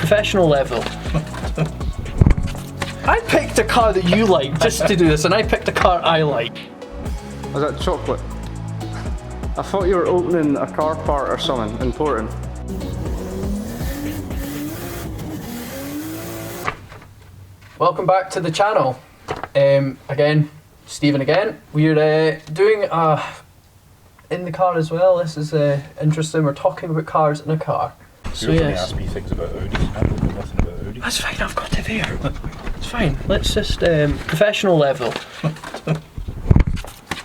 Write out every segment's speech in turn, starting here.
professional level. I picked a car that you like just to do this, and I picked a car I like. Was that chocolate? I thought you were opening a car part or something important. Welcome back to the channel. Again, Stephen again. We're doing in the car as well. This is interesting. We're talking about cars in a car. So you're going to ask me things about Audi. I don't know nothing about Audi. That's fine, I've got it there. It's fine. Let's just professional level.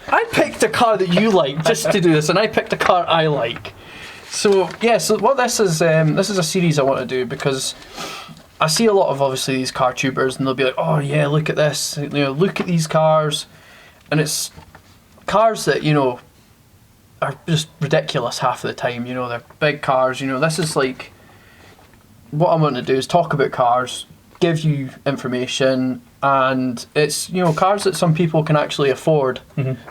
I picked a car that you like just to do this, and I picked a car I like. So yeah, so what this is a series I want to do because I see a lot of obviously these car tubers, and they'll be like, oh yeah, look at this, you know, look at these cars, and it's cars that, you know, are just ridiculous half of the time. You know, they're big cars. You know, this is like what I'm going to do is talk about cars, give you information, and it's, you know, cars that some people can actually afford.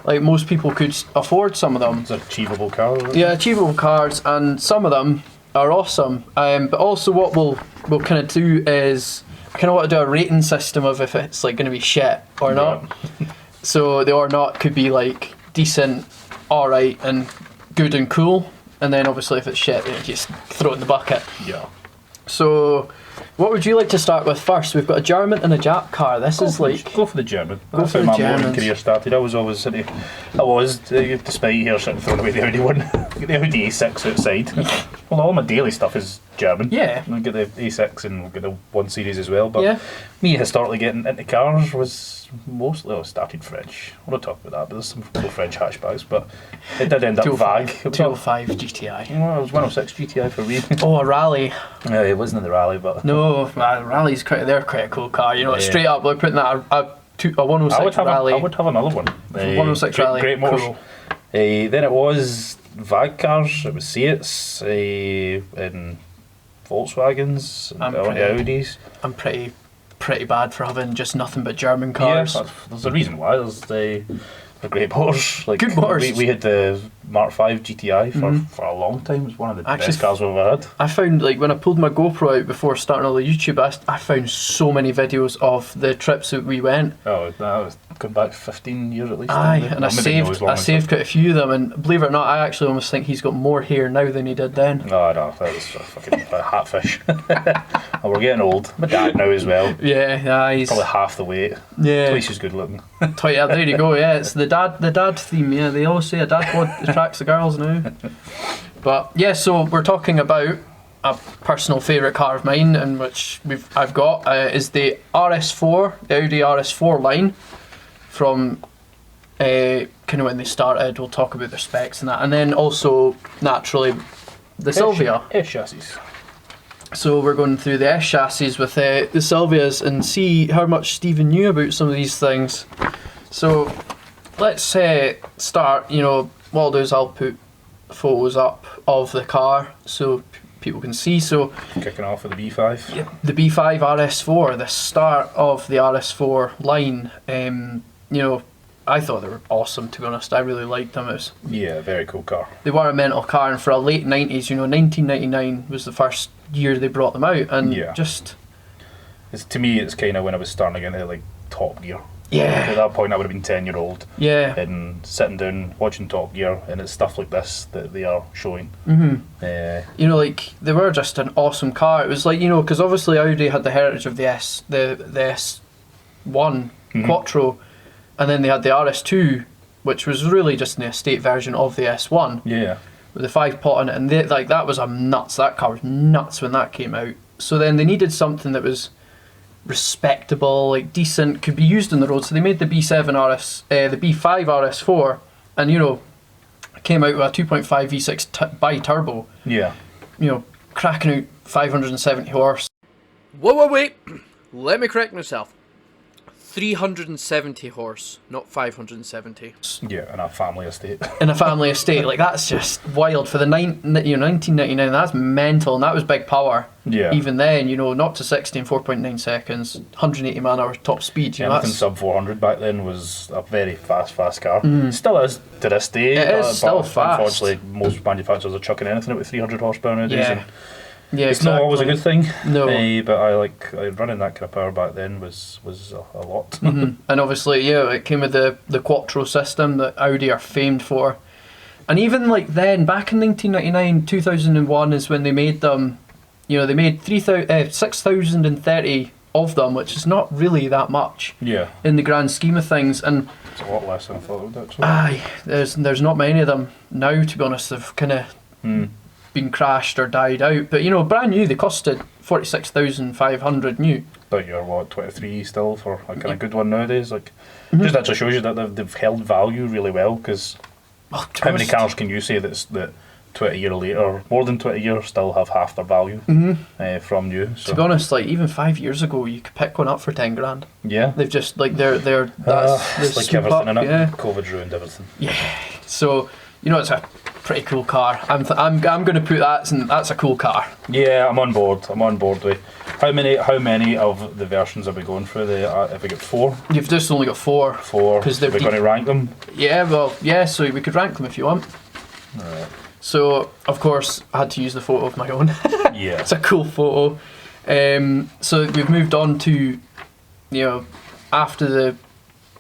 Like most people could afford some of them. It's an achievable car, isn't it? Yeah, achievable cars, and some of them are awesome. But also what we'll kind of do is I kind of want to do a rating system of if it's like going to be shit or not. So the or not could be like decent, alright, and good and cool, and then obviously if it's shit, you just throw it in the bucket. Yeah. So what would you like to start with first? We've got a German and a Jap car. This is like... Go for the German. Go That's for how the my Germans. motoring career started. I was always despite here sitting throwing away the Audi one, get the Audi A6 outside. Well, all my daily stuff is German. Yeah. I get the A6 and we'll get the 1 Series as well. But Yeah. me historically getting into cars was mostly, I started French. I want to talk about that, but there's some cool French hatchbacks, but it did end up vague. 205 GTI. Well, it was 106 GTI for me. Oh, a rally. Yeah, it wasn't in the rally, but... No, rally's they're quite a cool car. You know, straight up, like putting that a 106 rally. I would have another one. 106 rally. Great motors. Cool. Then it was VAG cars, it was Seats, and Volkswagens, and Audis. I'm pretty bad for having just nothing but German cars. Yeah, there's a reason why. They're great motors. Like, good motors. We had the Mark V GTI for a long time. It was one of the best cars we've ever had. I found, like, when I pulled my GoPro out before starting all the YouTube, I found so many videos of the trips that we went. Oh, that was going back 15 years at least. Aye, and I saved quite a few of them, and believe it or not, I actually almost think he's got more hair now than he did then. No, that was a fucking hatfish. And we're getting old. My dad now as well. Yeah, he's probably half the weight. Yeah. Twice as good looking. Yeah, there you go. Yeah, it's the dad theme. Yeah, they always say a dad bod attracts the girls now. But yeah, so we're talking about a personal favourite car of mine, and which I've got is the RS4, the Audi RS4 line from kind of when they started. We'll talk about their specs and that, and then also naturally the Silvia S chassis. So we're going through the S chassis with the Silvias and see how much Stephen knew about some of these things. So let's start. You know, what I'll do is I'll put photos up of the car so people can see. So kicking off with the B5. Yeah, the B5 RS4, the start of the RS4 line. You know, I thought they were awesome, to be honest. I really liked them. Yeah, very cool car. They were a mental car, and for a late 90s, you know, 1999 was the first year they brought them out, and to me, it's kind of when I was starting to get into like Top Gear. Yeah. At that point, I would have been 10-year-old. Yeah. And sitting down watching Top Gear, and it's stuff like this that they are showing. You know, like they were just an awesome car. It was like, you know, because obviously Audi had the heritage of the S1 Quattro, and then they had the RS2, which was really just an estate version of the S1. Yeah. With the 5-pot on it, and that was nuts. That car was nuts when that came out. So then they needed something that was respectable, like decent, could be used on the road. So they made the B5 RS4, and you know, came out with a 2.5 V6 bi-turbo. Yeah. You know, cracking out 570 horse. Wait. Let me correct myself. 370 horse, not 570. Yeah, in a family estate. In a family estate, like that's just wild for the 1999. That's mental, and that was big power. Yeah. Even then, you know, 0 to 60 in 4.9 seconds, 180 man-hour top speed. You know, anything sub 400 back then was a very fast car. Still is to this day. It is still fast. Unfortunately, most manufacturers are chucking anything out with 300 horsepower nowadays. Yeah. And Yeah, it's not always a good thing. No. But running that kind of power back then was a lot. And obviously, yeah, it came with the Quattro system that Audi are famed for. And even like then, back in 1999, 2001 is when they made them. You know, they made 6,030 of them, which is not really that much. Yeah. In the grand scheme of things, and it's a lot less than I thought it would actually. aye, there's not many of them now. To be honest, they've kind of been crashed or died out. But you know, brand new, they costed 46,500 new. But you're what, 23 still for a kind of good one nowadays? Like, just actually shows you that they've held value really well. Because how many cars can you say that 20 years later, more than 20 years, still have half their value from new? So. To be honest, like even 5 years ago, you could pick one up for 10 grand. Yeah. They've just like they're it's like everything in it. Yeah. COVID's ruined everything. Yeah. So you know, it's a pretty cool car. I'm going to put that, and that's a cool car. Yeah, I'm on board. With how many of the versions are we going through? Have we got 4? You've just only got 4. 4. Because we're going to rank them. Yeah, well, yeah. So we could rank them if you want. Right. So of course I had to use the photo of my own. Yeah. It's a cool photo. So we've moved on to, you know, after the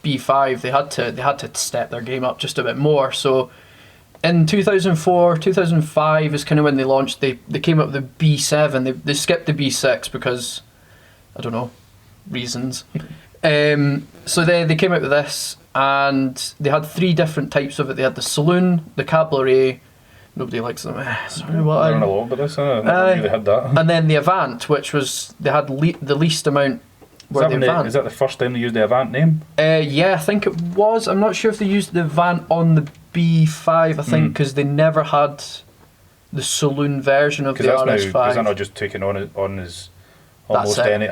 B5, they had to step their game up just a bit more. So in 2004, 2005 is kind of when they launched. They came up with the B7. They skipped the B6 because I don't know reasons. So they came out with this, and they had 3 different types of it. They had the Saloon, the Cabriolet. Nobody likes them. Sorry, what? I don't know a lot about this. I never really had that. And then the Avant, which was they had the least amount. Is that the first time they used the Avant name? Yeah, I think it was. I'm not sure if they used the Avant on the B5. I think because they never had the Saloon version of the RS5. Is that not just taking on as almost any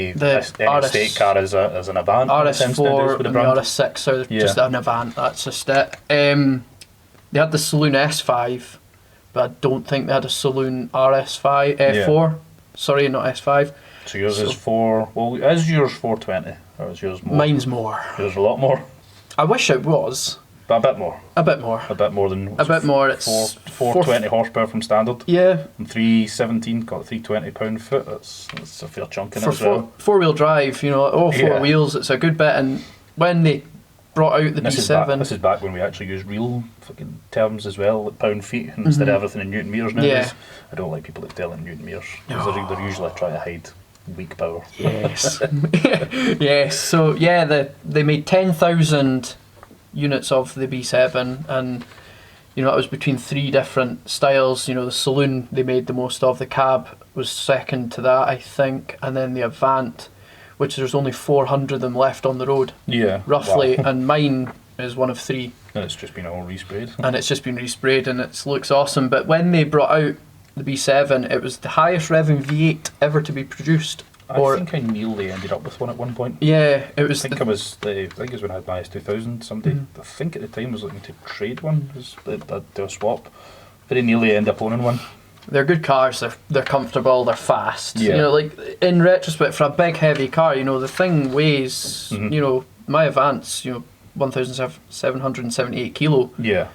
estate car as an Avant? RS4 and the RS6 are just an Avant. That's just it. They had the Saloon S5, but I don't think they had a Saloon RS5 4. Sorry, not S5. So yours is 4. Well, is yours 420 or is yours more? Mine's more. Yours a lot more. I wish it was. But a bit more. A bit more. A bit more than. A bit more. It's 420 horsepower from standard. Yeah. And 317 got 320 pound foot. That's a fair chunk in it as well. Four-wheel drive, you know, all 4 wheels. It's a good bit. And when they brought out the B7, this is back when we actually used real fucking terms as well, like pound feet instead of everything in newton meters nowadays. Yeah. I don't like people that tell in newton meters because they're usually trying to hide weak power. Yes. Yes. So yeah, they made 10,000 units of the B7, and you know it was between 3 different styles. You know, the Saloon they made the most of. The Cab was second to that, I think, and then the Avant, which there's only 400 of them left on the road. Yeah. Roughly, wow. And mine is one of 3. And it's just been all resprayed. And it's just been resprayed, and it looks awesome. But when they brought out the B7, it was the highest revving V8 ever to be produced. I think I nearly ended up with one at one point. Yeah, it was. I think it was when I had my S2000. Somebody, I think at the time, was looking to trade one. Do a swap. Very nearly end up owning one. They're good cars. They're comfortable. They're fast. Yeah. You know, like in retrospect, for a big heavy car, you know, the thing weighs. You know, my Avant's 1,778 kilo. Yeah.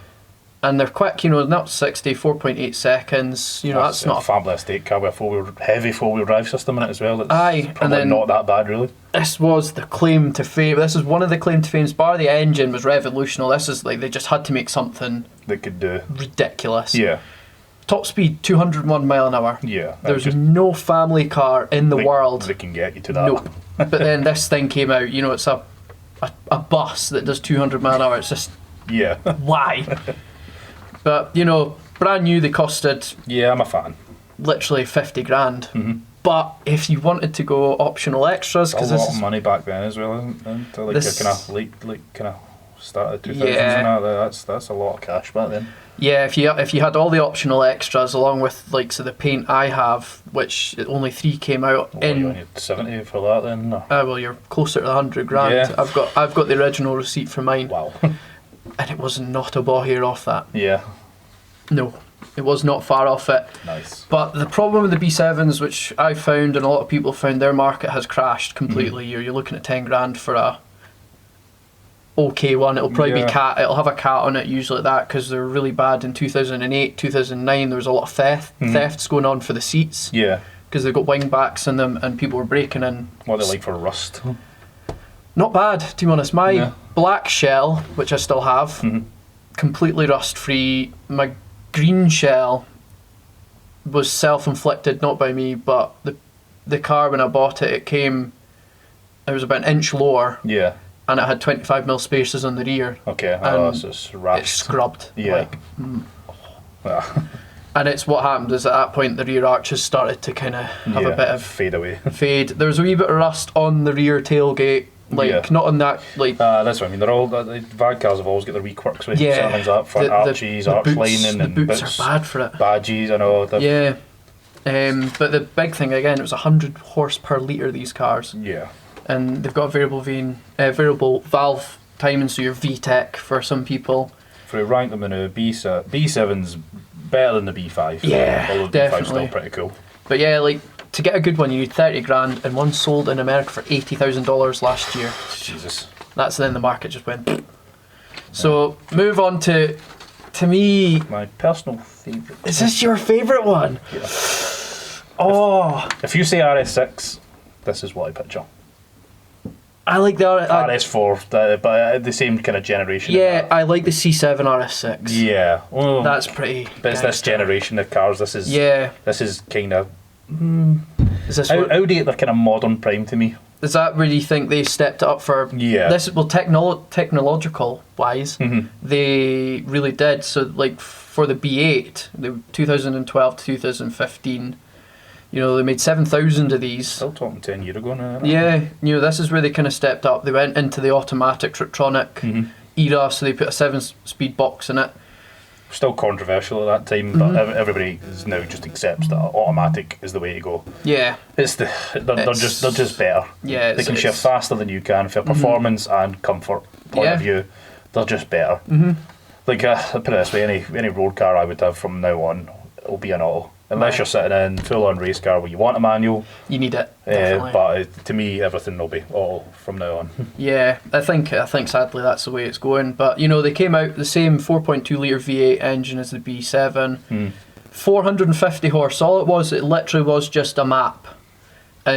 And they're quick, you know, not 60, 4.8 seconds. You know, that's not a fabulous estate car with a heavy four-wheel drive system in it as well. It's probably and then not that bad, really. This was the claim to fame. This is one of the claim to fames. Bar the engine was revolutionary. This is like they just had to make something that could do ridiculous. Yeah. Top speed 201 mile an hour. Yeah. There's no family car in the world that can get you to that. Nope. But then this thing came out. You know, it's a bus that does 200 mile an hour. It's just why. But, you know, brand new, they costed... Yeah, I'm a fan. Literally 50 grand. But if you wanted to go optional extras... It's a lot of money back then as well, isn't it? Like kind of start at 2000s and that's a lot of cash back then. Yeah, if you had all the optional extras along with like the paint I have, which only 3 came out in... You need 70 for that then? No. Well, you're closer to 100 grand. Yeah. I've got the original receipt for mine. Wow. And it was not a ball off that. Yeah. No, it was not far off it. Nice. But the problem with the B7s, which I found and a lot of people found, their market has crashed completely. You're looking at 10 grand for a okay one. It'll probably be Yeah. cat. It'll have a cat on it, usually like that, because they're really bad in 2008, 2009. There was a lot of thefts going on for the seats. Yeah. Because they've got wing backs in them and people were breaking in. What are they like for rust? Not bad, to be honest. My Yeah. black shell, which I still have, completely rust free. My green shell was self-inflicted, not by me, but the car when I bought it, it was about an inch lower, Yeah. and it had 25mm spaces on the rear. Okay. And So it's rashed. It's scrubbed. Yeah. Like, Yeah. and it's what happened is at that point the rear arches started to kind of have a bit of fade away. fade. There was a wee bit of rust on the rear tailgate, like Yeah. not on that, like That's what I mean. They're all the VAG cars have always got their wee quirks with yeah, certain things like that. Front arches, arch boots, lining, the and boots are bad for it. badges. I know. Yeah, but the big thing again, it was 100 horse per litre, these cars, Yeah. and they've got variable valve timing, so your VTEC for some people. If we rank them in a B7's better than the B5. Yeah, although the B5's still definitely. pretty cool. But yeah, like to get a good one, you need 30 grand, and one sold in America for $80,000 last year. Jesus. That's then the market just went. So move on to me. My personal favourite. Is this your favourite one? Yeah. Oh, If you say RS6, this is what I picture. I like the RS4, but the same kind of generation. yeah, I like the C7 RS6. Yeah. Well, That's pretty. but it's this generation of cars. This is. Yeah. This is kind of. Is this what, Audi at their kind of modern prime to me. is that where you think they stepped it up for? Yeah. This well, technological wise, Mhm. they really did. So like for the B8, the 2012 to 2015, you know, they made 7,000 of these. Still talking 10 years ago now. Isn't it? Yeah, you know, this is where they kind of stepped up. They went into the automatic Triptronic era, so they put a 7-speed box in it. Still controversial at that time, but everybody is now just accepts that automatic is the way to go. Yeah, It's they're just better. yeah. They can shift faster than you can for performance and comfort point Yeah. of view. They're just better. Like I'll put it this way: any road car I would have from now on will be an auto, unless Right. you're sitting in full-on race car where you want a manual. You need it. Definitely. But to me, everything will be auto from now on. Yeah, I think sadly that's the way it's going. But you know, they came out the same 4.2 litre V8 engine as the B7, 450 horse. All it literally was just a map,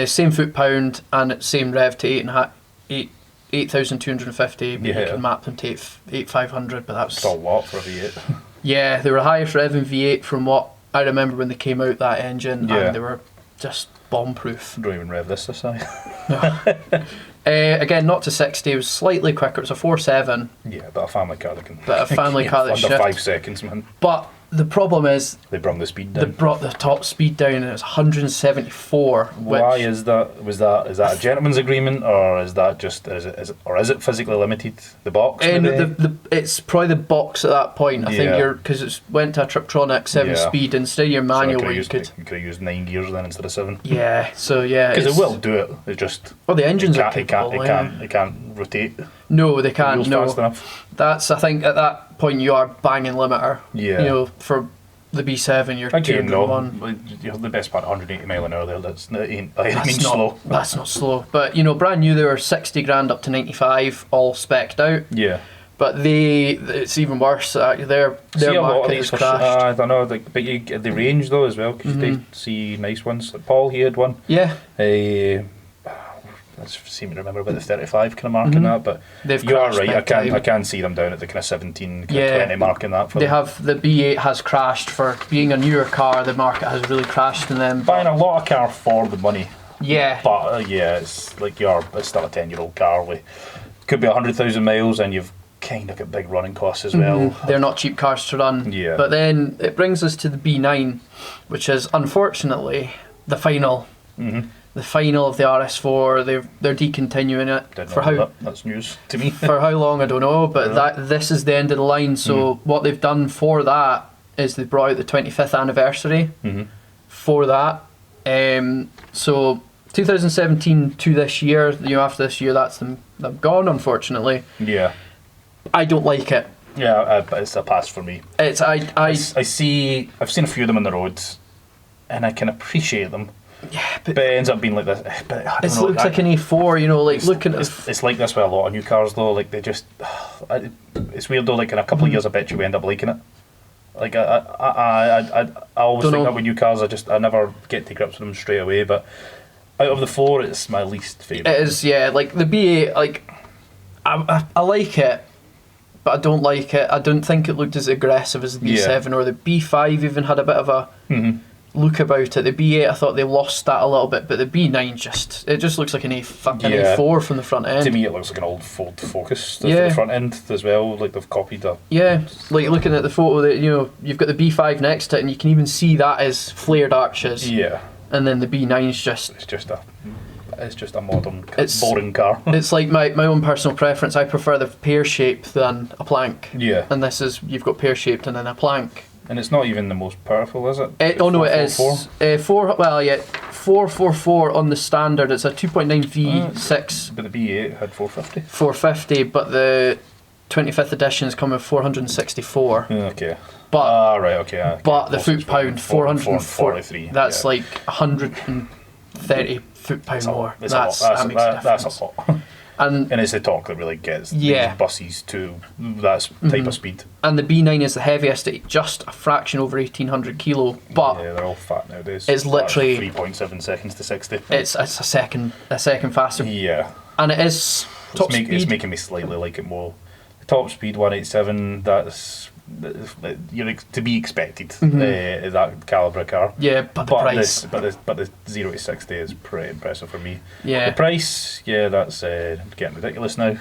same foot pound and same rev to 8,250. But Yeah. you can map them to 8,500. But that's It's a lot for a V8. yeah, they were highest rev in V8 from what I remember when they came out, that engine, Yeah. and they were just bomb-proof. Don't even rev this side. Again, not to 60, it was slightly quicker. It was a 4.7, Yeah, but a family car that can. but a family car that under shift. 5 seconds, man. But the problem is, They brought the speed they down. brought the top speed down, and it was 174. Why which, is that? Is that a gentleman's agreement, or is that just is it physically limited? The box. and maybe? it's probably the box at that point. I think Yeah. because it went to a Triptronic 7 Yeah. speed instead of your So manual I where you used, could. you could have used 9 gears then instead of 7. Yeah, so yeah. Because it it's- will do it. It's just Well, the engines it are can't, capable. it can't rotate. No, they The can't. wheels No, fast enough. that's I think at that point you are banging limiter. Yeah. You know, for the B7, you're Again, no. 201. You have the best part, 180 mile an hour there. That ain't. I That's mean, not, slow. That's not slow. But you know, brand new, they were 60 grand up to 95, all specced out. Yeah. But it's even worse. Their See a lot of market these has for crashed. I don't know, but you get the range though as well. Because they see nice ones. Like Paul, he had one. Yeah, I seem to remember about the 35 kind of mark in that, but they've you are crashed right. big time. I can see them down at the kind of 17, kind Yeah. of 20 mark in that. For They them. have the B8 has crashed for being a newer car. The market has really crashed in them. Buying a lot of car for the money, Yeah, but yeah, it's like it's still a 10-year-old car. With could be 100,000 miles, and you've kind of got big running costs as well. they're not cheap cars to run. Yeah. But then it brings us to the B9, which is unfortunately the final. The final of the RS4. They're decontinuing it Didn't for know how that. That's news to me. for how long I don't know, but this is the end of the line. So what they've done for that is they brought out the 25th anniversary for that. So 2017 to this year, you know, after this year, that's them gone. Unfortunately, Yeah, I don't like it. yeah, but it's a pass for me. It's I've seen a few of them on the roads, and I can appreciate them. but it ends up being like this. But I don't know, looks like an A4, you know, like looking at... It's like this with a lot of new cars though, like they just... It's weird though, like in a couple of years I bet you we end up liking it. Like I always think that with new cars, I never get to grips with them straight away, but out of the 4 it's my least favourite. It is, yeah, like the B8, like I like it, but I don't like it. I don't think it looked as aggressive as the B7 or the B5 even had a bit of a look about it. The B8, I thought they lost that a little bit, but the B9 just looks like an A4 from the front end. To me, it looks like an old Ford Focus from the front end as well. Like they've copied that. Yeah, like looking at the photo, that you've got the B5 next to it, and you can even see that as flared arches. Yeah. And then the B9's just... It's just a modern, boring car. It's like my own personal preference. I prefer the pear shape than a plank. Yeah. And this is, you've got pear shaped and then a plank. And it's not even the most powerful, is it? It is. 444 on the standard. It's a 2.9 V6. But the B8 had 450. 450, but the 25th edition is coming with 464. Okay. But right, okay. But the foot pound 443. That's like 130 foot pound more. That's a lot. And it's the torque that really gets these buses to that type of speed. And the B9 is the heaviest at just a fraction over 1800 kilo. But yeah, they're all fat nowadays. It's literally 3.7 seconds to 60. It's a second faster. Yeah. And it is top speed. It's making me slightly like it more. The top speed 187. That's to be expected. That calibre car. Yeah, but the price. But the 0 to 60 is pretty impressive for me. Yeah. The price, that's getting ridiculous now.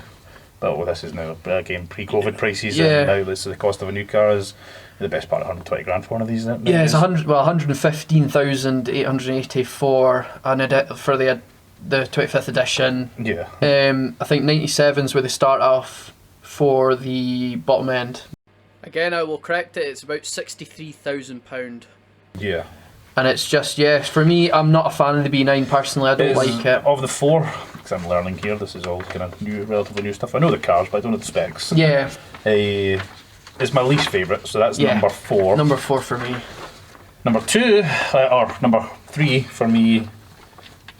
But this is now again pre-COVID prices, and now this is the cost of a new car is the best part of 120 grand for one of these. Yeah, it's 115,884 for the 25th edition. Yeah. I think 97's where they start off for the bottom end. Again, I will correct it, it's about £63,000. Yeah. And it's just, for me, I'm not a fan of the B9 personally, I don't like it. Of the 4, because I'm learning here, this is all kind of relatively new stuff. I know the cars, but I don't know the specs. Yeah. It's my least favourite, so that's number 4. Number 4 for me. Number 2, or number 3 for me,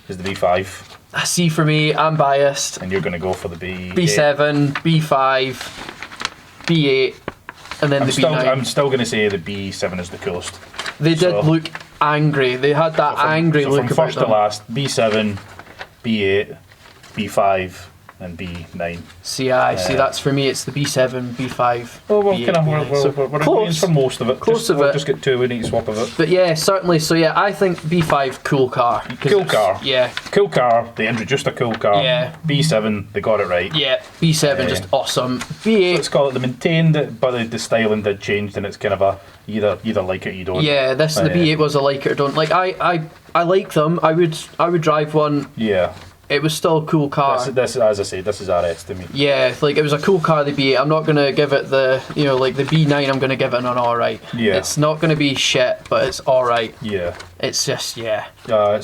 is the B5. A C for me, I'm biased. And you're going to go for the B7, B5, B8. And then B9. I'm still going to say the B7 is the coolest. They did look angry. They had that angry look from about first them. to last, B7, B8, B5, and B9. See, that's for me. It's the B7, B5. Oh, well, B8, we're close for most of it. We'll just get 2 in each swap of it. But yeah, certainly. So yeah, I think B5 cool car. Cool car. Yeah. Cool car. They introduced a cool car. Yeah. B7, they got it right. Yeah. B7 just awesome. B8. Let's call it. They maintained it, but the styling did change, and it's kind of a either like it or you don't. Yeah. The B8 was a like it or don't. Like I like them. I would drive one. Yeah. It was still a cool car. This as I say, this is RS to me. Yeah, like it was a cool car, the B8. I'm not going to give it the, like the B9, I'm going to give it an alright. Yeah. It's not going to be shit, but it's alright. Yeah. It's just, it's I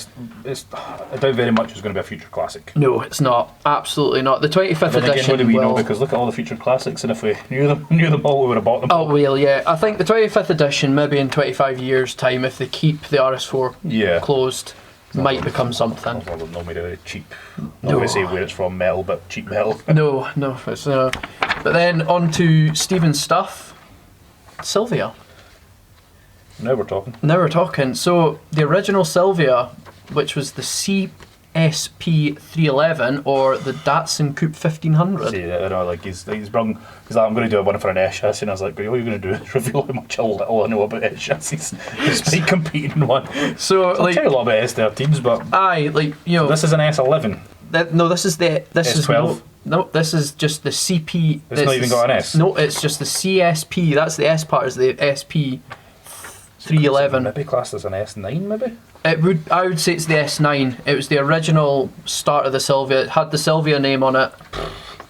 doubt very much it's going to be a future classic. No, it's not. Absolutely not. The 25th edition again, what do we know? Because look at all the future classics, and if we knew them all, we would have bought them all. Oh, well, yeah. I think the 25th edition, maybe in 25 years' time, if they keep the RS4 closed, might become something. Well, not made of cheap. Not going to say where it's from, metal, but cheap metal. No, it's But then on to Stephen's stuff. Silvia. Now we're talking. So the original Silvia, which was the CSP 311 or the Datsun Coupe 1500. See, I know, like he's brung. He's like, I'm going to do one for an S chassis, and I was like, what are you going to do? Reveal how much little I know about S chassis. Despite competing in one. So I tell you a lot about S13s, but this is an S11. This is S12. This is just the CP. It's not even got an S. No, it's just the CSP. That's the S part. Is the SP 311. Maybe classed as an S9, maybe. I would say it's the S9. It was the original start of the Silvia. It had the Silvia name on it,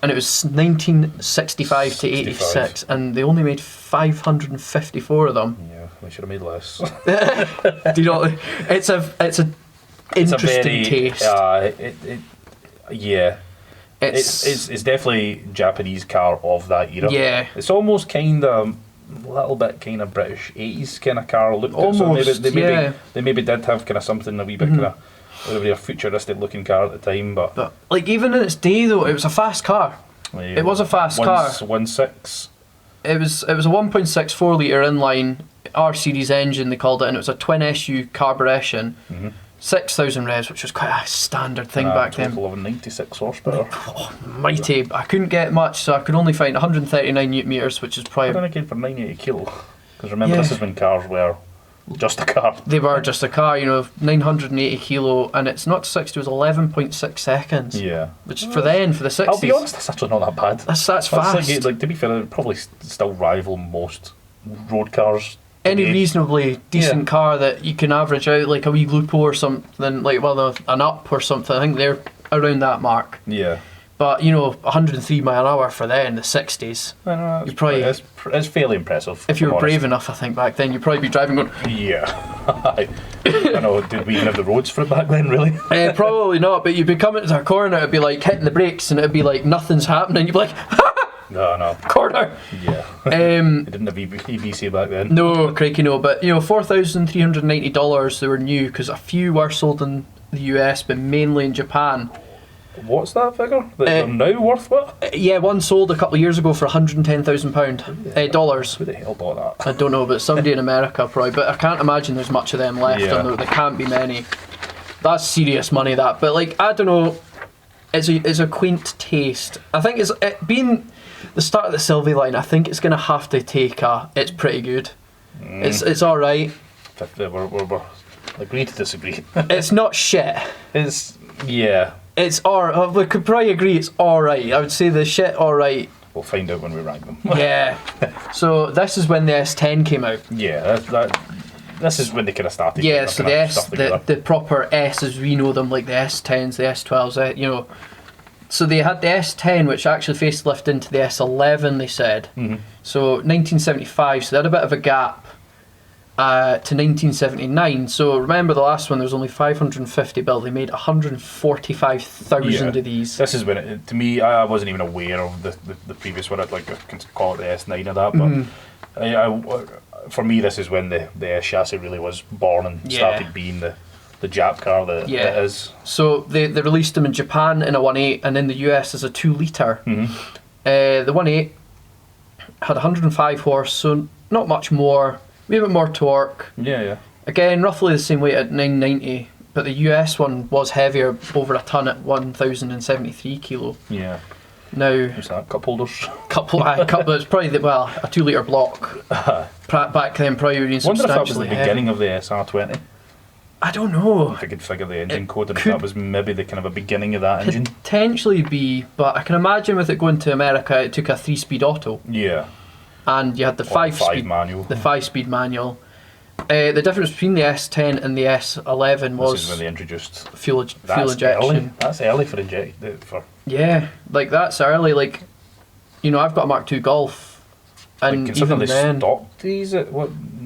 and it was 1965 to 86, and they only made 554 of them. Yeah, we should have made less. Do you know? It's a interesting taste. It's definitely Japanese car of that era. Yeah. It's almost kind of little bit kind of British 80s kind of car looked. Almost, they maybe did have kind of something a wee bit kind of a futuristic looking car at the time, but like even in its day though, it was a fast car. It was a fast car. 1.6. It was a 1.64 litre inline R series engine they called it, and it was a twin SU carburation. 6,000 revs, which was quite a standard thing back then. Total of 96 horsepower. Mighty. I couldn't get much, so I could only find 139 newton meters, which is probably. But then again, for 980 kilo, because remember this is when cars were just a car. They were just a car, 980 kilo, and it's not 60, it was 11.6 seconds. Yeah. Which for the 60s. I'll be honest, that's actually not that bad. That's fast. Like, to be fair, it would probably still rival most road cars. Any reasonably decent car that you can average out, like a wee Lupo or something, like an Up or something, I think they're around that mark. Yeah. But 103 mile an hour for then, the 60s. I know, you probably it's fairly impressive. If you were brave enough, I think back then, you'd probably be driving going. Yeah. I know. Did we even have the roads for it back then? Really? Probably not. But you'd be coming to a corner, it'd be like hitting the brakes, and it'd be like nothing's happening. You'd be like. No. Corner. Yeah. They didn't have EBC back then. No, crikey no. But $4,390 they were new because a few were sold in the US, but mainly in Japan. What's that figure? That they're now worth what? Yeah, one sold a couple of years ago for £110,000 dollars. Who the hell bought that? I don't know, but somebody in America probably. But I can't imagine there's much of them left. Yeah. And there can't be many. That's serious money. That, but like I don't know. It's a quaint taste. I think it being the start of the Silvia line. I think it's gonna have to take it's pretty good. It's all right. We're agree to disagree. It's not shit. We could probably agree it's all right. I would say the shit all right. We'll find out when we rank them. Yeah. So this is when the S10 came out. Yeah, this is when they kind of started. Yeah, so the proper S as we know them, like the S10s, the S12s, So they had the S10, which actually facelifted into the S11, they said. So 1975, so they had a bit of a gap to 1979. So remember the last one, there was only 550 built. They made 145,000 of these. This is when, to me, I wasn't even aware of the previous one. I'd like to call it the S9 of that, but for me, this is when the S chassis really was born and started being the Jap car that it is. So they released them in Japan in a 1.8 and in the US as a 2 litre. The 1.8 had 105 horse, so not much more, maybe a bit more torque. Yeah. Again, roughly the same weight at 990, but the US one was heavier, over a ton at 1,073 kilo. Yeah. Now, what's that? Cup holders? It's probably a 2 litre block. Back then, probably being substantially. I wonder if that was the beginning of the SR20. I don't know. If I could figure the engine code, and if that was maybe the kind of a beginning of that engine. Potentially be, but I can imagine with it going to America, it took a 3-speed auto. Yeah. And you had the 5-speed manual. The 5-speed manual. The difference between the S10 and the S11 was. This is when they introduced fuel injection. That's early for Yeah, like that's early. Like, I've got a Mark II Golf. And considering even they then, stopped these at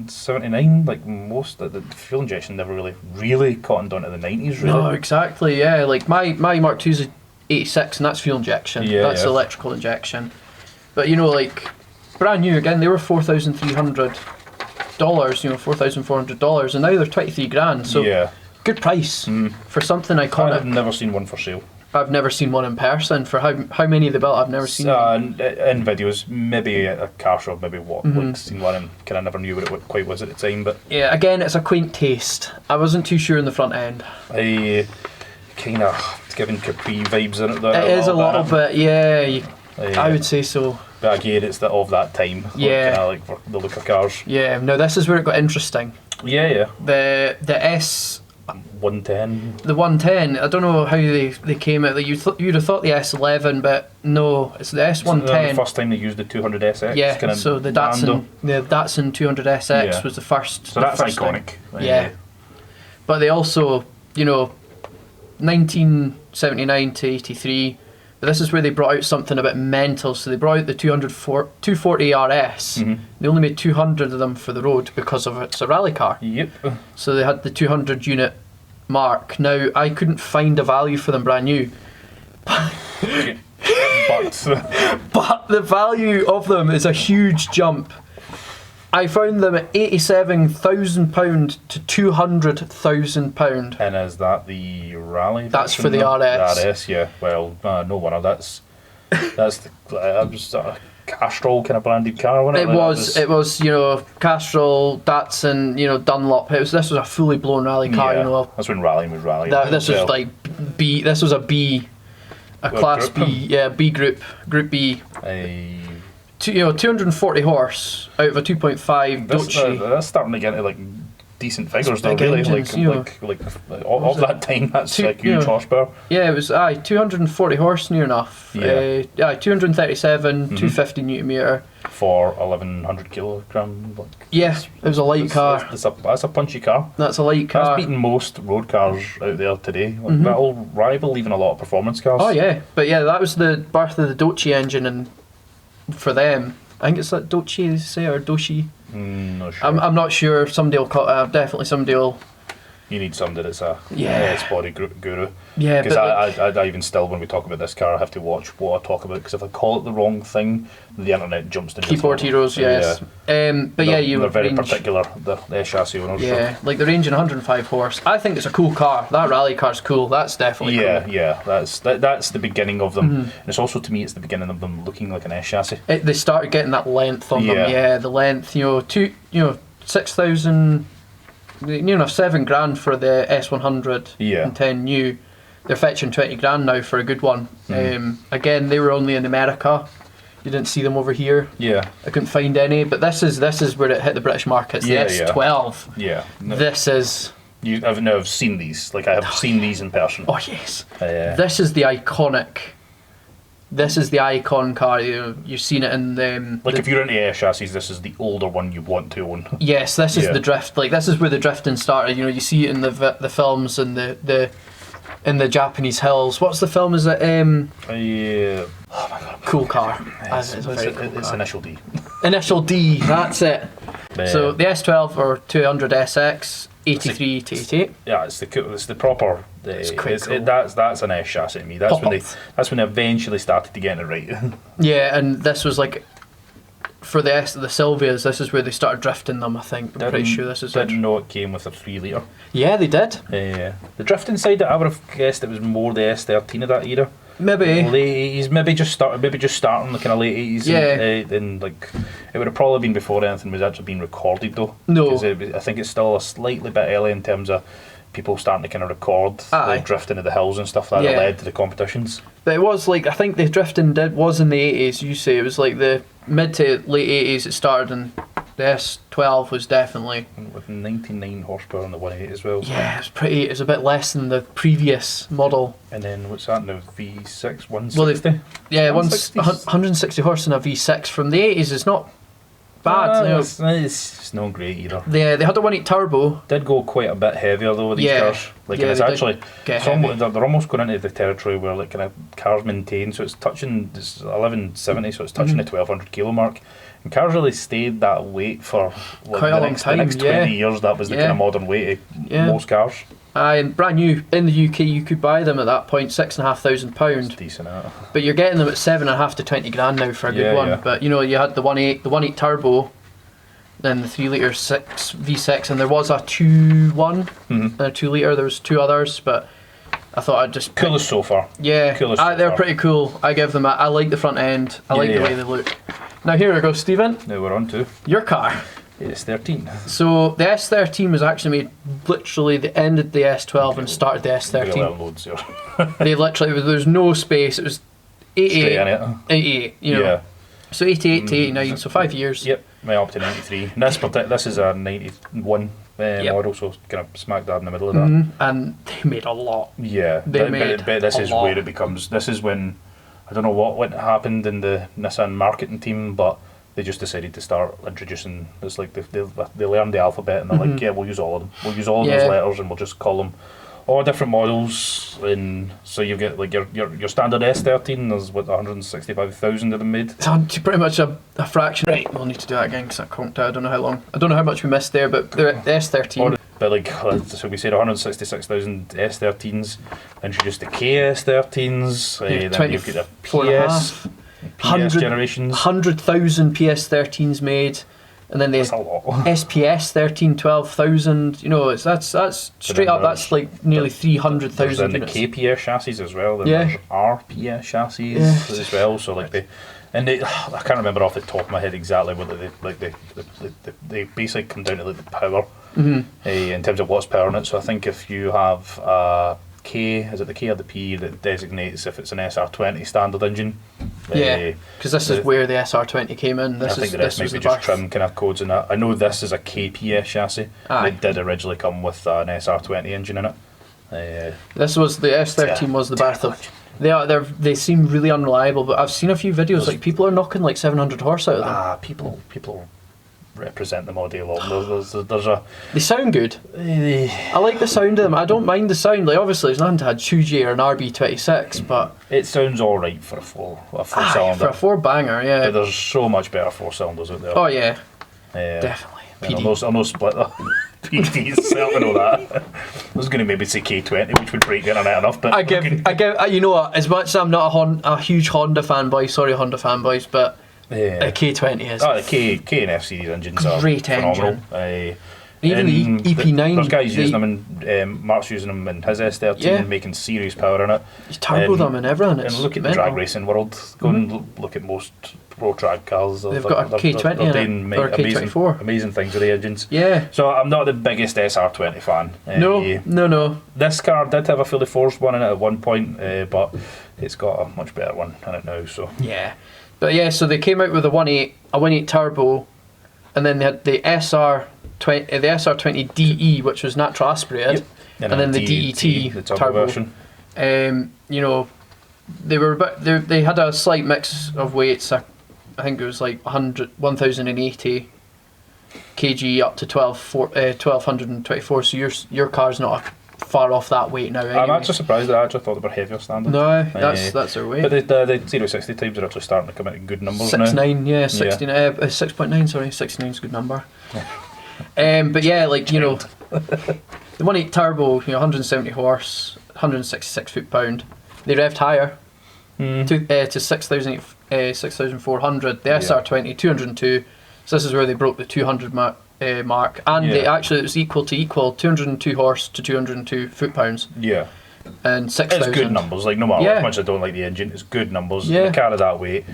79, like most the fuel injection never really cottoned onto the 90s. Really. No, exactly. Yeah, like my Mark II's 86, and that's fuel injection. That's electrical injection. But like brand new again, they were $4,300. $4,400, and now they're 23 grand. So good price for something iconic. I've never seen one for sale. I've never seen one in person. For how many they built, I've never seen one. In videos, maybe at a car shop, maybe like seen one and kind of never knew what it quite was at the time. But yeah, again, it's a quaint taste. I wasn't too sure in the front end. I kind of giving Capri vibes in it. It is a little bit, yeah. I would say so. But again, it's of that time. Yeah. Like for the look of cars. Yeah. No, this is where it got interesting. Yeah. The S. 110. The 110. I don't know how they came out. Like you'd have thought the S11, but no, it's the S110. The first time they used the 200SX. Yeah. So the Datsun 200SX was the first. So that's iconic. Yeah. But they also, 1979 to 83. But this is where they brought out something a bit mental. So they brought out the 240 RS. They only made 200 of them for the road because of it's a rally car. Yep. So they had the 200 unit mark. Now, I couldn't find a value for them brand new. But the value of them is a huge jump. I found them at £87,000 to £200,000. And is that the rally? That's version? for the RS. The RS, yeah. Well, no wonder. That's the Castrol kind of branded car, wasn't it? It was, you know, Castrol, Datsun, you know, Dunlop. This was a fully blown rally car, Yeah, you know. that's when rallying was rallying. This was like B. This was a B, a class group? B, yeah, B group B. 240 horse out of a 2.5 Dolce. That's starting to get into like decent figures, though. big Really, engines, you know. like of that time, that's like huge horsepower. Yeah, it was 240 horse near enough. Yeah. 237, 250 newton meter. For 1100 kilogram. Like, Yeah, it was a light car. That's a punchy car. That's a light car. That's beating most road cars out there today. Like, that'll rival even a lot of performance cars. Oh yeah, but yeah, that was the birth of the Dolce engine, and for them, I think it's like Dolce they say, or Doshi. Not sure. I'm not sure. Somebody will definitely somebody will. You need somebody that's a Yeah. S-body guru. Yeah, Because but I even still, when we talk about this car, I have to watch what I talk about, because if I call it the wrong thing, the internet jumps to keyboard heroes, yes. But yeah, they're very particular. The chassis owners. Yeah, like the range in 105 horse. I think it's a cool car. That rally car's cool. That's definitely cool. Yeah. That's the beginning of them. And it's also, to me, it's the beginning of them looking like an S chassis. They started getting that length on them. Yeah. Yeah, the length. 6,000. $7,000 for the S100 Yeah. and 10 new. They're fetching 20 grand now for a good one. Again, they were only in America. You didn't see them over here. Yeah. I couldn't find any, but this is where it hit the British market. It's the S12. Yeah. No, This is. I've seen these. Like, I have seen these in person. Oh yes. Yeah. This is the iconic. This is the icon car. You've seen it in the. Like, if you're into S chassis, this is the older one you want to own. Yes, this is Yeah. the drift. Like, this is where the drifting started. You know, you see it in the films and the in the Japanese hills. What's the film? Is it Yeah. Oh my god. Cool car? It's Initial D. Initial D. That's it. So the S12 or 200 SX, 83 to 88. Yeah, it's the proper. It's quite cool. That's an S chassis to me. That's when they eventually started to get it right. Yeah, and this was like for the Silvias. This is where they started drifting them. I think. I'm pretty sure this is it. Didn't know it came with a 3 litre. Yeah, they did. The drifting side, I would have guessed it was more the S13 of that era. Maybe late 80s, maybe just starting the kind of late 80s. Yeah. And like, it would have probably been before anything was actually being recorded, though. No. 'Cause I think it's still a slightly bit early in terms of people starting to kind of record like drifting of the hills and stuff like that led to the competitions. But it was like, I think the drifting was in the 80s. You say it was like the mid to late 80s it started, and the S12 was definitely with 99 horsepower on the 180 as well. Yeah, it was a bit less than the previous model. And then what's that now? V6 160. Well, yeah, 160 horse in a V6 from the 80s is not bad. It's not great either. They had a 1.8 turbo. Did go quite a bit heavier though with these cars. Like, and it's actually they're almost going into the territory where like kind of cars maintain. So it's 1170, so it's touching the 1200 kilo mark. And cars really stayed that weight for like, quite a long time. The next 20 years. That was the kind of modern weight of most cars. And brand new in the UK, you could buy them at that point £6,500. Decent, but you're getting them at £7.5 to 20 grand now for a good one. Yeah. But you know, you had the 1.8 turbo, then the 3 litre V6, and there was a 2.1 and a 2 litre. There was 2 others, but I thought I'd just coolest so far. Yeah, they're pretty cool. I give them. I like the front end. I like the way they look. Now here we go, Stephen. Now we're on to your car. S13. So the S13 was actually made literally the end of the S12 and started the S13. They literally, there was no space. It was 88, you know. Yeah. So 88 to 89, so 5 years. Yep, up to 93. This is a 91 model, so kind of smack dab in the middle of that. And they made a lot. Yeah, but this is where it becomes. This is when, I don't know what happened in the Nissan marketing team, but they just decided to start introducing. It's like they learned the alphabet and they're like, yeah, we'll use all of them. We'll use all of those letters and we'll just call them all different models. And so you get like your standard S13. There's 165,000 of them made. It's pretty much a fraction. Right, we'll need to do that again because I conked out. I don't know how much we missed there, but the S13. But like, so we said 166,000 S13s. Introduced the KS13s. Then you've got the PS generations. 100,000 PS13s made. And then the That's a lot. SPS 12,000. You know, that's straight up. That's like nearly 300,000 There's units. the KPS chassis as well. Then Yeah. there's RPS chassis as well. So like I can't remember off the top of my head exactly what they basically come down to like the power in terms of what's power in it. So I think if you have K, is it the K or the P that designates if it's an SR20 standard engine? Yeah, because this is where the SR20 came in. I think the rest might be just trim kind of codes in that. I know this is a KPS chassis. It did originally come with an SR20 engine in it. This was the S13 was the birth of. They seem really unreliable, but I've seen a few videos like people are knocking like 700 horse out of them. People represent them all day long. There's They sound good. I like the sound of them. I don't mind the sound. Like obviously, it's nothing to have Chuji or an RB26, but it sounds all right for a four cylinder. For a 4-banger, yeah. But there's so much better 4 cylinders out there. Oh yeah, definitely. PD. I'm no splitter. PD certainly know that. I was going to maybe say K20, which would break the internet enough. But I give. You know what? As much as I'm not a huge Honda fanboy, sorry Honda fanboys, but a K20 is. Oh, the K and F series engines are phenomenal. Even the EP9. There's guys using them, and Mark's using them in his S13, making serious power in it. He's turbo them and everything. And look at the drag racing world. Go and look at most pro drag cars. They've got a K20 in it, or a K24. Amazing things with the engines. Yeah. So I'm not the biggest SR20 fan. No. This car did have a fully forged one in it at one point, but it's got a much better one in it now. So yeah. But yeah, so they came out with a 1.8 turbo, and then they had the SR20 DE, which was natural aspirated, and then the DET, the turbo version. You know, they had a slight mix of weights. I think it was like 1,080 kg up to 1,224. So your car's not far off that weight now. Anyway. I'm actually surprised. I actually thought they were heavier standard. No, that's their weight. But the 0-60 times are actually starting to come out in good numbers now. 6.9, yeah, 6.9. Sorry, 69 is a good number. But yeah, like you know, the 1.8 turbo, 170 horse, 166 foot-pound. They revved higher to 6,400. The SR20 202. So this is where they broke the 200 mark, and they actually it was equal 202 horse to 202 foot-pounds. Yeah. And 6,000. It's good numbers. Like no matter how much I don't like the engine, it's good numbers. Yeah. The car of that weight.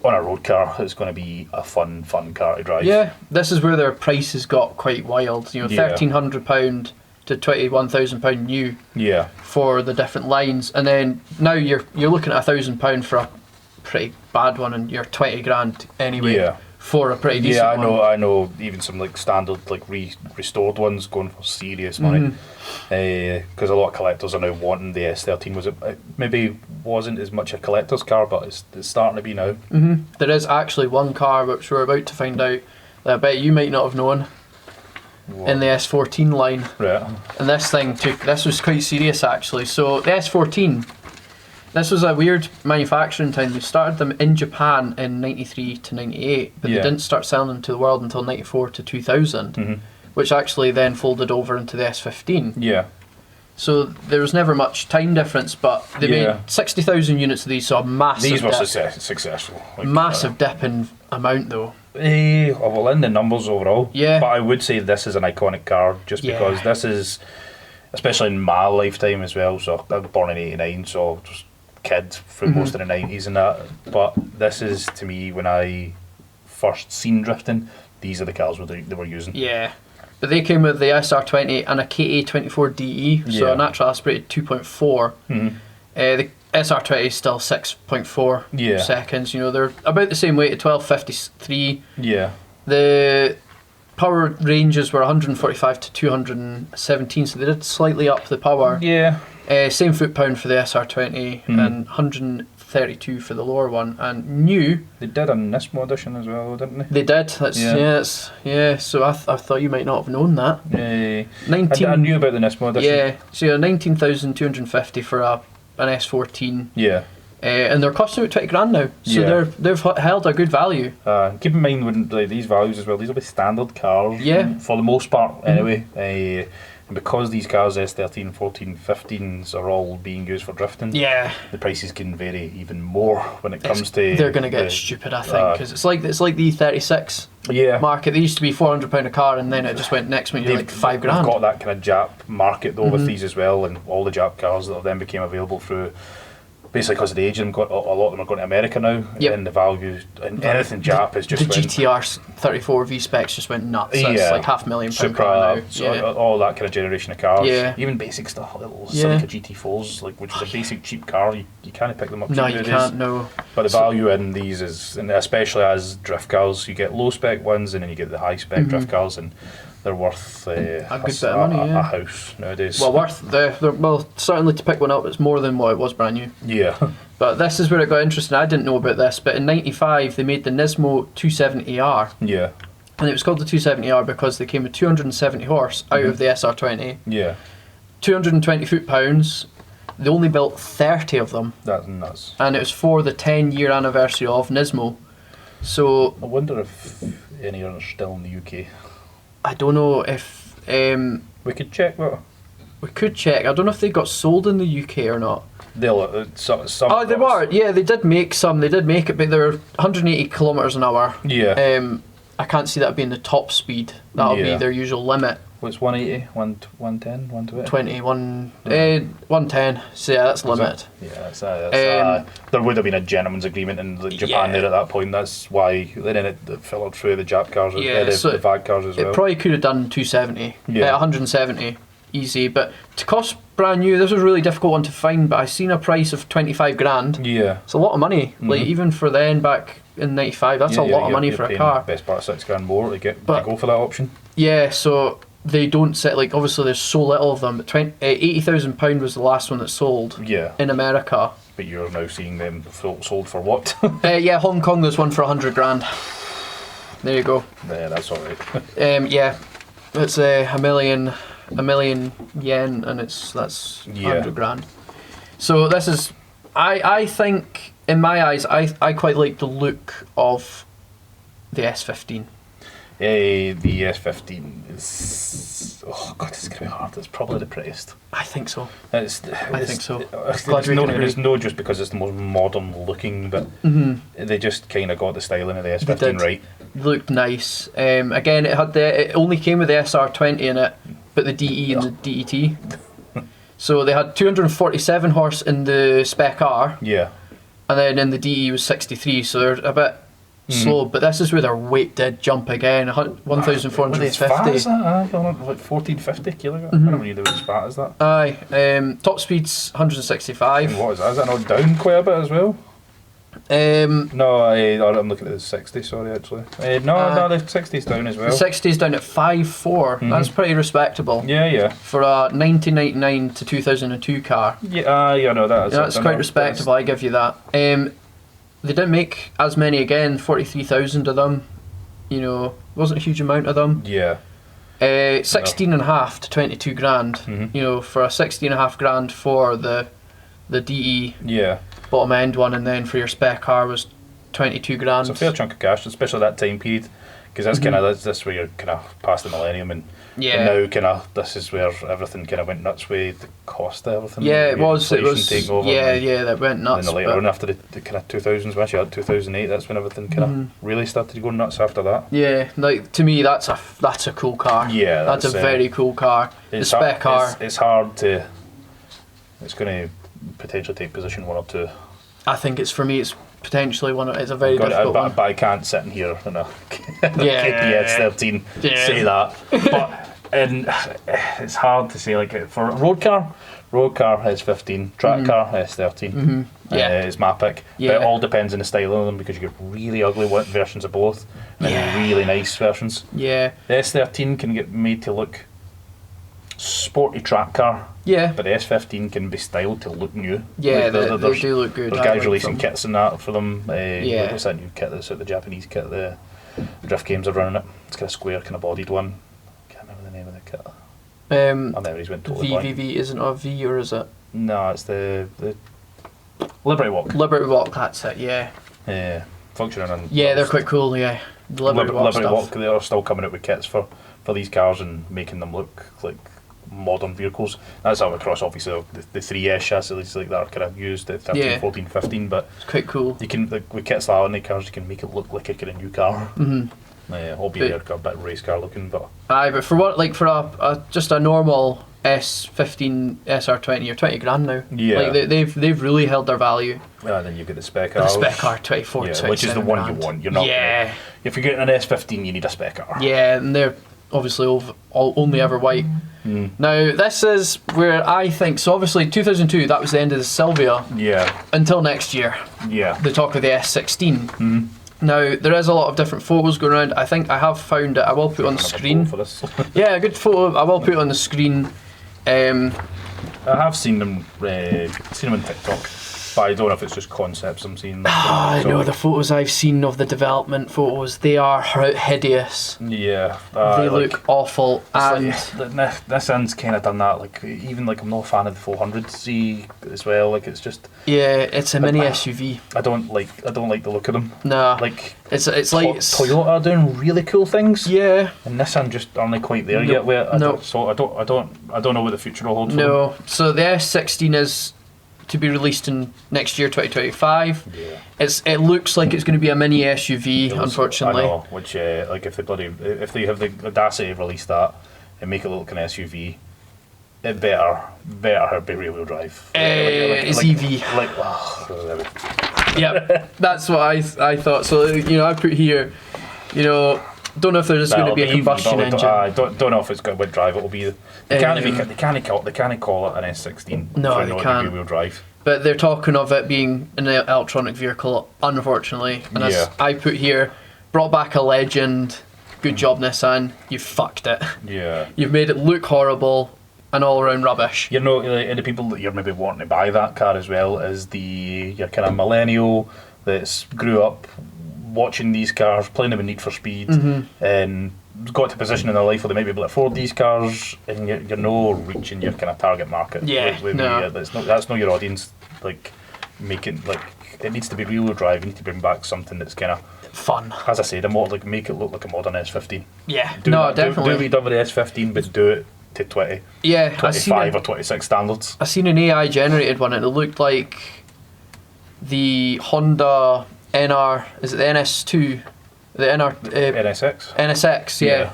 On a road car, it's going to be a fun car to drive. Yeah, this is where their prices got quite wild. £1,300 to £21,000 new. Yeah. For the different lines, and then now you're looking at £1,000 for a pretty bad one, and you're 20 grand anyway. Yeah. For a pretty decent one. I know. Even some like standard like restored ones going for serious money. Because a lot of collectors are now wanting the S13. It maybe wasn't as much a collector's car, but it's starting to be now. There is actually one car which we're about to find out that I bet you might not have known. What? In the S14 line. Right. And this was quite serious actually. So the S14. This was a weird manufacturing time. They started them in Japan in 93 to 98, but they didn't start selling them to the world until 94 to 2000, which actually then folded over into the S15. Yeah. So there was never much time difference, but they made 60,000 units of these, so a massive These were successful. Like, massive dip in amount though. Well, in the numbers overall. Yeah. But I would say this is an iconic car, just because this is, especially in my lifetime as well, so I was born in 89, so just kid for most of the 90s and that, but this is to me when I first seen drifting, these are the cars they were using. Yeah, but they came with the SR20 and a KA24DE, so a natural aspirated 2.4. The SR20 is still 6.4 seconds. They're about the same weight at 1253. Yeah, the power ranges were 145 to 217, so they did slightly up the power. Yeah. Same foot-pound for the SR20 and 132 for the lower one, and new. They did a Nismo edition as well, didn't they? They did. So I thought you might not have known that. I knew about the Nismo edition. Yeah. So 19,250 for an S14. Yeah. And they're costing about 20 grand now, so they've held a good value. Keep in mind when these values as well. These will be standard cars. Yeah. For the most part, anyway. And because these cars, S13, 14, 15s, are all being used for drifting, Yeah. the prices can vary even more when it comes to... They're going to get stupid, I think, because it's like the E36 yeah. market. They used to be £400 a car, and then it just went next minute, you're like £5 grand. They've got that kind of Jap market, though, with these as well, and all the Jap cars that then became available through... Basically, because of the age of them, a lot of them are going to America now, and the value, and anything Jap is just the GTR 34 V-Specs just went nuts. That's like £500,000 Supra, car now. so all that kind of generation of cars. Yeah. Even basic stuff, little Celica GT4s, like, which is a basic cheap car, you can't pick them up cheap No, you nowadays. can't, no. But the value in these is, and especially as drift cars, you get low spec ones and then you get the high spec drift cars, and they're worth a good bit of money, a house nowadays. Well, well, certainly to pick one up, it's more than what it was brand new. Yeah. But this is where it got interesting. I didn't know about this, but in '95 they made the Nismo 270R. Yeah. And it was called the 270R because they came with 270 horse out of the SR20. Yeah. 220 foot-pounds. They only built 30 of them. That's nuts. And it was for the 10-year anniversary of Nismo. So I wonder if any are still in the UK. I don't know if... We could check that. we could check. I don't know if they got sold in the UK or not. They'll some. Oh, they were. Yeah, they did make some. They did make it, but they were 180 kilometres an hour. Yeah. I can't see that being the top speed. That'll be their usual limit. What's 180, 110, 120? 21, 110. So yeah, that's limit. Yeah, that's there would have been a gentleman's agreement in Japan there at that point. That's why then it filtered through the Jap cars, the VAG cars as well. It probably could have done 270, 170, easy. But to cost brand new, this was a really difficult one to find. But I seen a price of 25 grand. Yeah, it's a lot of money. Like even for then back in '95, that's a lot of money for a car. Best part of £6 grand more to go for that option. Yeah, so. They don't set, like, obviously there's so little of them, but £80,000 was the last one that sold in America. But you're now seeing them sold for what? Yeah, Hong Kong there's one for 100 grand. There you go. Yeah, that's alright. Yeah, it's a million yen, and that's 100 grand. So this is, I think, in my eyes, I quite like the look of the S15. The S15 is... Oh god, it's going to be hard. It's probably the prettiest. I think so. I think so. It's no just because it's the most modern looking, but they just kind of got the styling of the S15 right. It looked nice. Again, it only came with the SR20 in it, but the DE and the DET. So they had 247 horse in the Spec R. Yeah. And then in the DE was 63, so they're a bit... slow, but this is where their weight did jump again. 1,450. As fat as that? Like 1,450 kilograms. I never knew they were as fat as that. Aye. Top speed's 165. And what is that? Is that not down quite a bit as well? No, I'm looking at the 60. Sorry, actually. No, the 60's down as well. The 60's down at 5.4. That's pretty respectable. Yeah. For a 1999 to 2002 car. Yeah, no, that's quite respectable. I give you that. They didn't make as many again, 43,000 of them. You know, wasn't a huge amount of them. Yeah. 16.5 to 22 grand. You know, for a 16.5 grand for the DE. Yeah. Bottom end one, and then for your spec car was 22 grand. It's a fair chunk of cash, especially that time period, because that's kind of this where you're kind of past the millennium, and now kind of this is where everything kind of went nuts with the cost of everything. Yeah, it was. Taking over that went nuts. And then later on, after the kind of 2000s, once you had 2008, that's when everything kind of really started to go nuts after that. Yeah, like to me, that's a cool car. Yeah, that's a very cool car. The spec car. It's hard to. It's going to potentially take position 1 or 2. I think it's potentially one. It's a very difficult one. But I can't sit in here in a KPS 13 say that. But it's hard to say. Like for a road car S15, track car S13. It's my pick. But it all depends on the style of them, because you get really ugly versions of both and really nice versions. Yeah. The S13 can get made to look sporty track car. Yeah. But the S15 can be styled to look new. Yeah, they do look good. There's guys releasing kits and that for them. What's that new kit? That's the Japanese kit. The Drift Games are running it. It's kind of square, kind of bodied one. Can't remember the name of the kit. My memories went totally blank. VVV isn't a V, or is it? No, it's the Liberty Walk. Liberty Walk, that's it. Yeah. Yeah. Functioning on. Yeah, they're quite cool. Yeah. Liberty Walk. They are still coming out with kits for these cars and making them look like modern vehicles. That's how across obviously the 3S chassis like that are kind of used at 13, 14, 15. But it's quite cool. You can with kits like that on the cars, you can make it look like a kind of new car. Albeit a bit race car looking, but but for what, like for a just a normal S15 SR20 or 20 grand now. Yeah, like they've really held their value. Then you get the spec the car. Spec car 24, which is the one grand. you want. You're not. Yeah. If you're getting an S15, you need a spec car. Yeah, and they're obviously only ever white. Now this is where I think so. Obviously 2002, that was the end of the Silvia. Yeah. Until next year. Yeah. The talk of the S16. Now, there is a lot of different photos going around. I think I have found it. I will put it on the screen. For this. Yeah, a good photo. I will put it on the screen. I have seen them on TikTok, but I don't know if it's just concepts I'm seeing. No, the photos I've seen of the development photos, they are hideous. Yeah. They look awful. And Nissan's kind of done that. Like, even like I'm not a fan of the 400Z as well. Like, it's just. Yeah, it's a mini SUV. I don't like the look of them. Nah. Like it's like Toyota are doing really cool things. Yeah. And Nissan just aren't quite there yet. I don't know what the future will hold for them. So the S16 is to be released in next year, 2025. Yeah. It looks like it's going to be a mini SUV, unfortunately. I know, which like if they have the audacity to release that and make it look like an SUV, it better be rear wheel drive. It's EV. Yeah, that's what I thought. So I put here, don't know if there's going to be a combustion engine. I don't know if it's going to drive. It'll be. They can't call it an S16. No, they can't. Rear wheel drive. But they're talking of it being an electronic vehicle, unfortunately. And as I put here, brought back a legend. Good job, Nissan. You fucked it. Yeah. You've made it look horrible and all around rubbish. And the people that you're maybe wanting to buy that car as well is your kind of millennial that's grew up watching these cars, playing them in Need for Speed, and got to a position in their life where they might be able to afford these cars, and you're no reaching your kind of target market. Yeah, that's not your audience. Like, it needs to be rear-wheel drive. You need to bring back something that's kind of fun. As I said, make it look like a modern S15. Yeah, Do definitely. what you done with the S15, but do it to 25 or 26 standards. I seen an AI generated one, and it looked like the Honda NR. Is it the NS2? The NSX, yeah.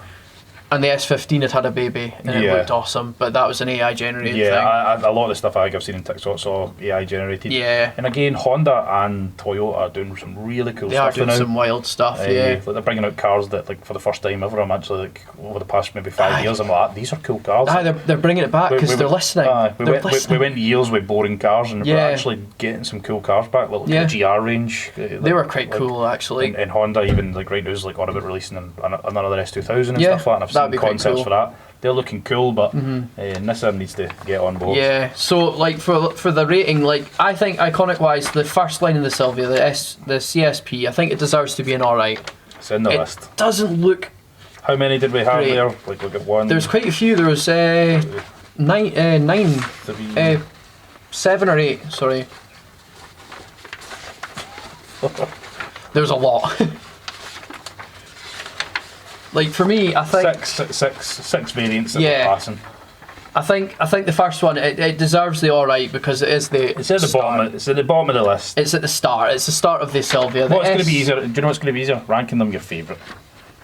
And the S15 had a baby, and it looked awesome, but that was an AI generated thing. Yeah, a lot of the stuff I've seen in TikTok saw AI generated. Yeah. And again, Honda and Toyota are doing some really cool stuff now. They are doing some wild stuff, yeah. Like they're bringing out cars that, like, for the first time ever, I'm actually, like, over the past maybe 5 years, I'm like, these are cool cars. They're bringing it back because they're listening. We went years with boring cars, and we're actually getting some cool cars back, like the GR range. They were quite cool, actually. And Honda, even, like, right now, is like on about releasing another S2000 and stuff like that, and I've seen concepts for that. They're looking cool, but Nissan needs to get on board. Yeah, so like for the rating, like I think iconic wise, the first line in the Silvia, the CSP, I think it deserves to be an alright. It's in the list. Doesn't look. How many did we have great. there? Like look at one. There's quite a few. There was nine, 7 or 8. Sorry. There was a lot. Like for me, I think six variants that we're passing. I think the first one it deserves the alright because it is the. It's at the bottom. It's at the bottom of the list. It's at the start. It's the start of the Silvia. What's going to be easier? Do you know what's going to be easier? Ranking them your favourite.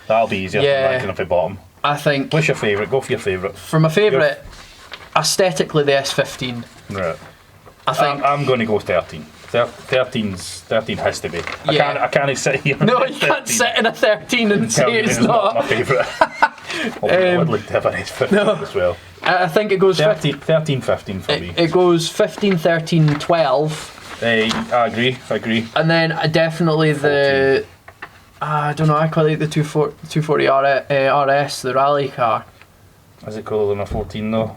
That'll be easier than ranking them for bottom. I think. What's your favourite? Go for your favourite. For my favourite, aesthetically the S15. Right. I think I'm going to go 13. 13 has to be. I can't sit here. No, you can't sit in a 13 and say it's not my favourite. I would like to have an S15 as well. I think it goes 13, 15 for me. It goes 15, 13, 12. I agree. And then definitely 14. The. I don't know. I quite like the 240 RS, the rally car. Is it cooler than a 14 though?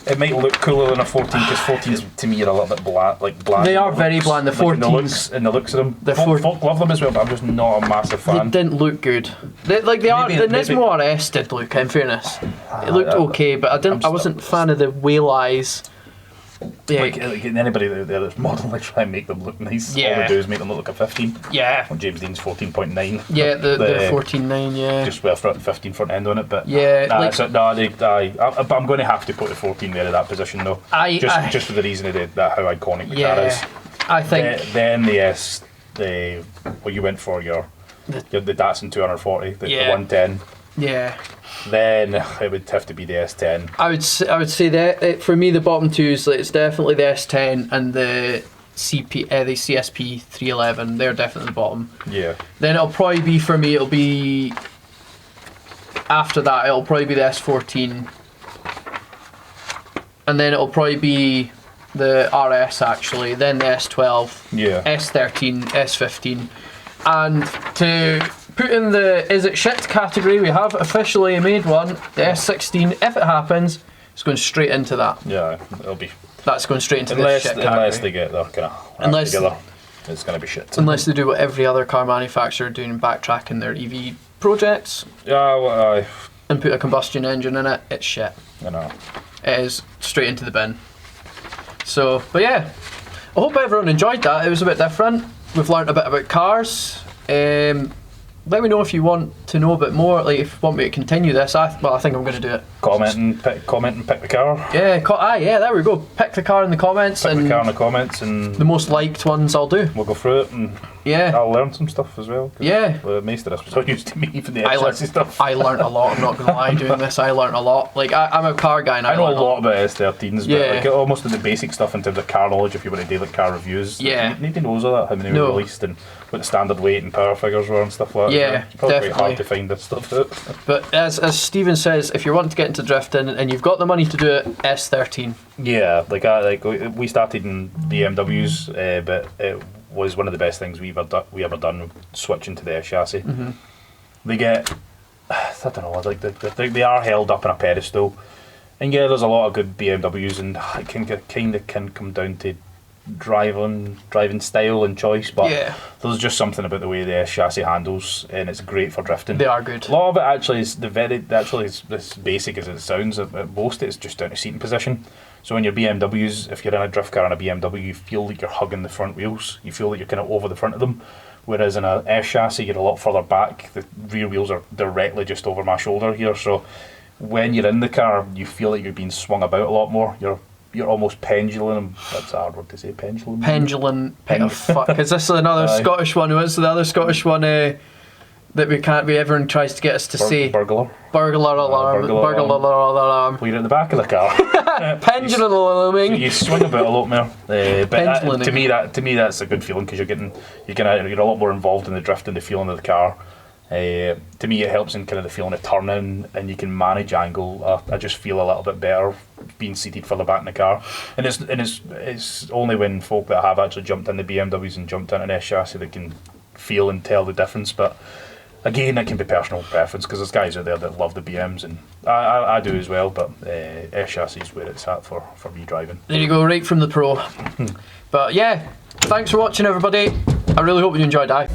It might look cooler than a 14 because 14s to me are a little bit bland. They are very bland. The 14s and the looks of them. Folk love them as well, but I'm just not a massive fan. They didn't look good. The Nismo RS did look. In fairness, it looked okay, but I wasn't a fan of the whale eyes. Yeah. Like anybody out there that's modelling, they try and make them look nice. All they do is make them look like a 15. Yeah. Well, James Dean's 14.9. Yeah, the 14.9, yeah. Just with a 15 front end on it, but yeah, but I'm going to have to put the 14 there in that position though. Just for the reason of that how iconic the car is. I think. Then what you went for the Datsun 240, the 110. Yeah. Then it would have to be the S10. I would say that for me the bottom two is it's definitely the S10 and the CSP 311. They're definitely the bottom. Yeah. Then it'll probably be for me. After that it'll probably be the S14, and then it'll probably be the RS actually. Then the S12. Yeah. S13, S15, and to put in the is it shit category, we have officially made one, the S16. If it happens, it's going straight into that. Yeah, it'll be. That's going straight into the shit category. Unless they get their kind of together, it's going to be shit. Unless they do what every other car manufacturer doing, backtracking their EV projects. Yeah, well, and put a combustion engine in it, it's shit. I know. It is straight into the bin. So, but yeah, I hope everyone enjoyed that. It was a bit different. We've learnt a bit about cars. Let me know if you want to know a bit more. Like, if you want me to continue this, I think I'm going to do it. Comment and pick the car. Yeah, there we go. Pick the car in the comments. Pick the car in the comments, and the most liked ones I'll do. We'll go through it, and I'll learn some stuff as well. Yeah. Most of this was all used to me for the chassis stuff. I learnt a lot. I'm not going to lie. Doing this, I learnt a lot. Like I'm a car guy, and I know a lot about S13s, yeah. but like almost the basic stuff in terms of car knowledge. If you want to do like car reviews, nobody knows all that. How many were released and what the standard weight and power figures were and stuff like that. Yeah, it's probably quite hard to find this stuff out. But as Stephen says, if you want to get into drifting and you've got the money to do it, S13. Yeah, we started in BMWs, but it was one of the best things we ever done switching to the S chassis. Mm-hmm. They get, I don't know, like they are held up on a pedestal, and yeah, there's a lot of good BMWs, and it can come down to driving style and choice, but there's just something about the way the S chassis handles, and it's great for drifting. They are good. A lot of it actually is as basic as it sounds. At most, it's just down to seating position. So in your BMWs, if you're in a drift car in a BMW, you feel like you're hugging the front wheels. You feel like you're kind of over the front of them. Whereas in a S chassis, you're a lot further back. The rear wheels are directly just over my shoulder here. So when you're in the car, you feel like you're being swung about a lot more. You're almost pendulum. That's a hard word to say. Pendulum. Fuck. Is this another Scottish one? What's the other Scottish one that we can't be? Everyone tries to get us to say. Burglar. Burglar alarm. Burglar alarm. Well, you're at the back of the car. Pendulum alarming. So you swing about a lot more. But to me, that's a good feeling because you're a lot more involved in the drift and the feeling of the car. To me, it helps in kind of the feeling of turning, and you can manage angle. I just feel a little bit better being seated further back in the car, and it's only when folk that have actually jumped into BMWs and jumped into an S chassis that can feel and tell the difference. But again, it can be personal preference because there's guys out there that love the BMs, and I do as well. But S chassis is where it's at for me driving. There you go, right from the pro. But yeah, thanks for watching, everybody. I really hope you enjoyed that.